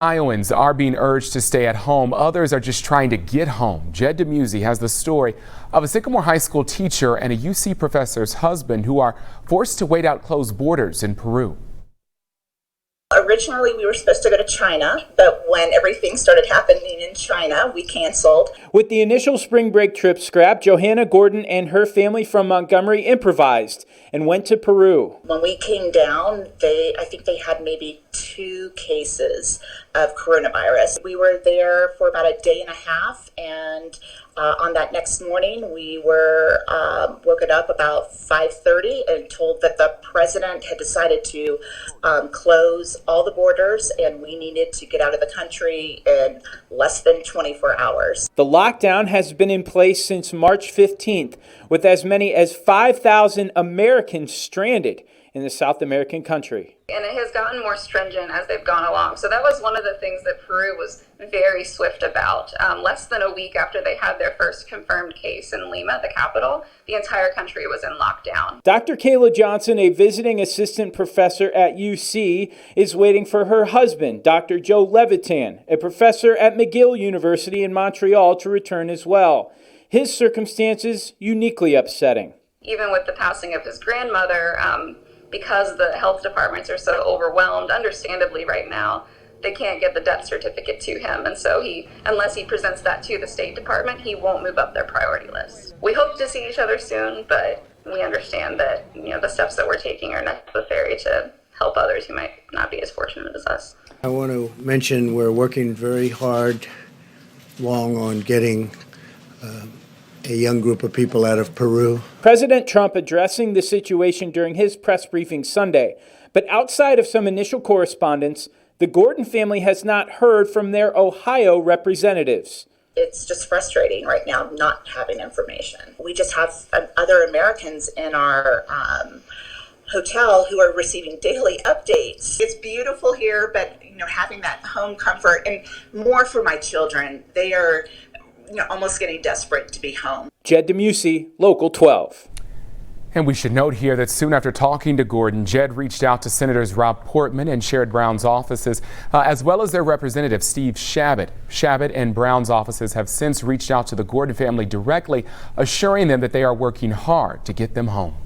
Ohioans are being urged to stay at home. Others are just trying to get home. Jed DeMusi has the story of a Sycamore High School teacher and a UC professor's husband who are forced to wait out closed borders in Peru. Originally, we were supposed to go to China, but when everything started happening in China, we canceled. With the initial spring break trip scrapped, Johana Gordon and her family from Montgomery improvised and went to Peru. When we came down, I think they had maybe 2 cases of coronavirus. We were there for about a day and a half, and on that next morning, we were woken up about 5:30 and told that the president had decided to close all the borders, and we needed to get out of the country in less than 24 hours. The lockdown has been in place since March 15th, with as many as 5,000 Americans stranded in the South American country. And it has gotten more stringent as they've gone along. So that was one of the things that Peru was very swift about. Less than a week after they had their first confirmed case in Lima, the capital, the entire country was in lockdown. Dr. Kayla Johnson, a visiting assistant professor at UC, is waiting for her husband, Dr. Joe Levitan, a professor at McGill University in Montreal, to return as well. His circumstances uniquely upsetting. Even with the passing of his grandmother, because the health departments are so overwhelmed, understandably right now, they can't get the death certificate to him. And so unless he presents that to the State Department, he won't move up their priority list. We hope to see each other soon, but we understand that, the steps that we're taking are necessary to help others who might not be as fortunate as us. I want to mention we're working very hard, long on getting a young group of people out of Peru. President Trump addressing the situation during his press briefing Sunday. But outside of some initial correspondence, the Gordon family has not heard from their Ohio representatives. It's just frustrating right now not having information. We just have other Americans in our hotel who are receiving daily updates. It's beautiful here, but having that home comfort, and more for my children. They are almost getting desperate to be home. Jed DeMusi, Local 12. And we should note here that soon after talking to Gordon, Jed reached out to Senators Rob Portman and Sherrod Brown's offices, as well as their representative, Steve Chabot. Chabot and Brown's offices have since reached out to the Gordon family directly, assuring them that they are working hard to get them home.